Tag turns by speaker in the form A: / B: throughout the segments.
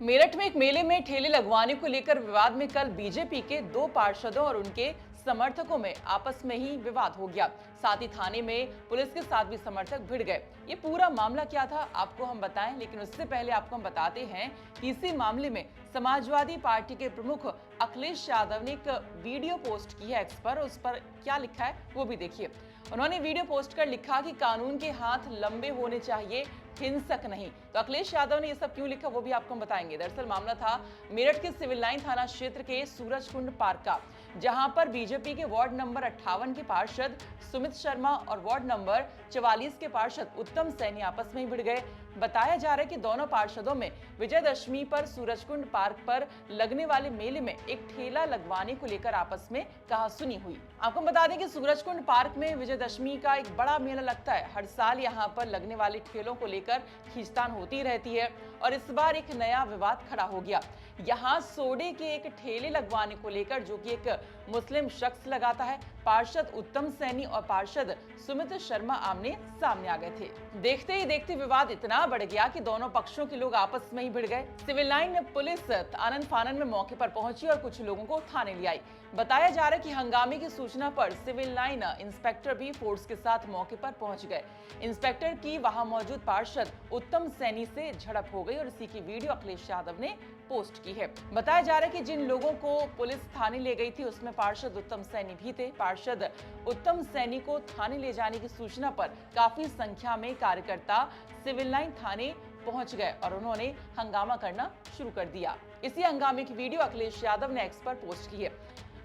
A: मेरठ में एक मेले में ठेले लगवाने को लेकर विवाद में कल बीजेपी के 2 पार्षदों और उनके समर्थकों में आपस में ही विवाद हो गया। साथ ही थाने में पुलिस के साथ भी समर्थक भिड़ गए। ये पूरा मामला क्या था आपको हम बताएं, लेकिन उससे पहले आपको हम बताते हैं कि इसी मामले में समाजवादी पार्टी के प्रमुख अखिलेश यादव ने एक वीडियो पोस्ट की है एक्स पर। उस पर क्या लिखा है वो भी देखिए। उन्होंने वीडियो पोस्ट कर लिखा कि कानून के हाथ लंबे होने चाहिए, हिंसक नहीं। तो अखिलेश यादव ने ये सब क्यों लिखा वो भी आपको हम बताएंगे। दरअसल मामला था मेरठ के सिविल लाइन थाना क्षेत्र के सूरजकुंड पार्क का, जहां पर बीजेपी के वार्ड नंबर 58 के पार्षद सुमित शर्मा और वार्ड नंबर 44 के पार्षद उत्तम सैनी आपस में ही भिड़ गए। बताया जा रहा है कि दोनों पार्षदों में विजयदशमी पर सूरजकुंड पार्क पर लगने वाले मेले में एक ठेला लगवाने को लेकर आपस में कहासुनी हुई। आपको बता दें कि सूरजकुंड पार्क में विजयदशमी का एक बड़ा मेला लगता है। हर साल यहाँ पर लगने वाले ठेलों को लेकर खींचतान होती रहती है और इस बार एक नया विवाद खड़ा हो गया। यहाँ सोडे के एक ठेले लगवाने को लेकर, जो कि एक मुस्लिम शख्स लगाता है, पार्षद उत्तम सैनी और पार्षद सुमित शर्मा आमने सामने आ गए थे। देखते ही देखते विवाद इतना बढ़ गया कि दोनों पक्षों के लोग आपस में ही भिड़ गए। सिविल लाइन पुलिस आनन फानन में मौके पर पहुंची और कुछ लोगों को थाने ले आई। बताया जा रहा है कि हंगामे की सूचना पर सिविल लाइन इंस्पेक्टर भी फोर्स के साथ मौके पर पहुंच गए। इंस्पेक्टर की वहां मौजूद पार्षद उत्तम सैनी से झड़प हो गई और इसी की वीडियो अखिलेश यादव ने पोस्ट की है। बताया जा रहा है कि जिन लोगों को पुलिस थाने ले गई थी उसमें पार्षद उत्तम सैनी भी थे। पार्षद उत्तम सैनी को थाने ले जाने की सूचना पर काफी संख्या में कार्यकर्ता सिविल लाइन थाने पहुंच गए और उन्होंने हंगामा करना शुरू कर दिया। इसी हंगामे की वीडियो अखिलेश यादव ने एक्स पर पोस्ट की है।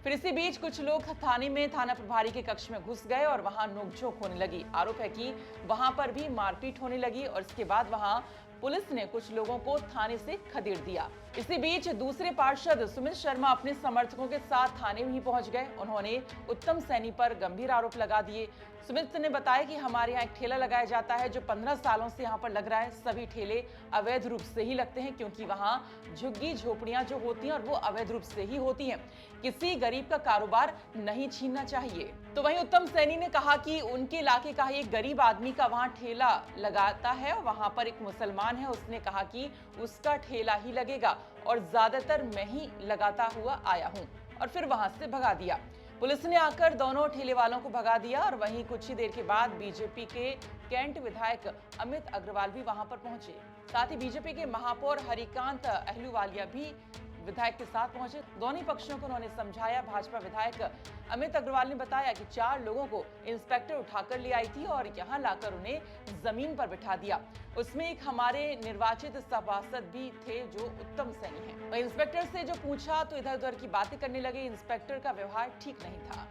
A: फिर इसी बीच कुछ लोग थाने में थाना प्रभारी के कक्ष में घुस गए और वहां नोकझोंक होने लगी। आरोप है कि वहां पर भी मारपीट होने लगी और इसके बाद वहां पुलिस ने कुछ लोगों को थाने से खदेड़ दिया। इसी बीच दूसरे पार्षद सुमित शर्मा अपने समर्थकों के साथ थाने में ही पहुंच गए। उन्होंने उत्तम सैनी पर गंभीर आरोप लगा दिए। सुमित ने बताया कि हमारे यहाँ एक ठेला लगाया जाता है जो 15 सालों से यहाँ पर लग रहा है। सभी ठेले अवैध रूप से ही लगते हैं क्योंकि वहाँ झुग्गी झोपड़ियां जो होती हैं और वो अवैध रूप से ही होती हैं। किसी गरीब का कारोबार नहीं छीनना चाहिए। तो वहीं उत्तम सैनी ने कहा कि उनके इलाके का एक गरीब आदमी का वहाँ ठेला लगाता है, वहाँ पर एक मुसलमान है, उसने कहा कि उसका ठेला ही लगेगा और ज्यादातर मैं ही लगाता हुआ आया हूँ और फिर वहां से भगा दिया। पुलिस ने आकर दोनों ठेले वालों को भगा दिया और वहीं कुछ ही देर के बाद बीजेपी के कैंट विधायक अमित अग्रवाल भी वहां पर पहुंचे। साथ ही बीजेपी के महापौर हरिकांत अहलूवालिया भी विधायक के साथ पहुंचे। दोनों पक्षों को उन्होंने समझाया। भाजपा विधायक अमित अग्रवाल ने बताया कि 4 लोगों को इंस्पेक्टर उठाकर ले आई थी और यहां लाकर उन्हें जमीन पर बिठा दिया। उसमें एक हमारे निर्वाचित सभासद भी थे जो उत्तम सैनी हैं। वह इंस्पेक्टर से जो पूछा तो इधर उधर की बातें करने लगे। इंस्पेक्टर का व्यवहार ठीक नहीं था।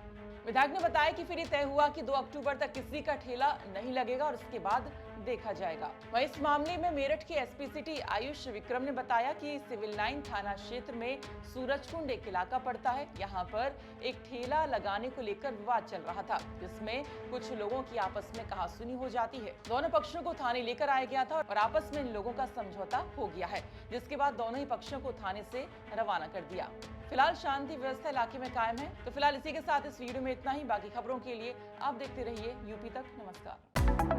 A: विधायक ने बताया कि फिर ये तय हुआ कि 2 अक्टूबर तक किसी का ठेला नहीं लगेगा और उसके बाद देखा जाएगा। वहीं इस मामले में मेरठ के एसपी सिटी आयुष विक्रम ने बताया कि सिविल लाइन थाना क्षेत्र में सूरजकुंड एक इलाका पड़ता है। यहाँ पर एक ठेला लगाने को लेकर विवाद चल रहा था, जिसमें कुछ लोगों की आपस में कहासुनी हो जाती है। दोनों पक्षों को थाने लेकर आया गया था और आपस में इन लोगों का समझौता हो गया है, जिसके बाद दोनों ही पक्षों को थाने से रवाना कर दिया। फिलहाल शांति व्यवस्था इलाके में कायम है। तो फिलहाल इसी के साथ इस वीडियो में इतना ही। बाकी खबरों के लिए आप देखते रहिए यूपी तक। नमस्कार।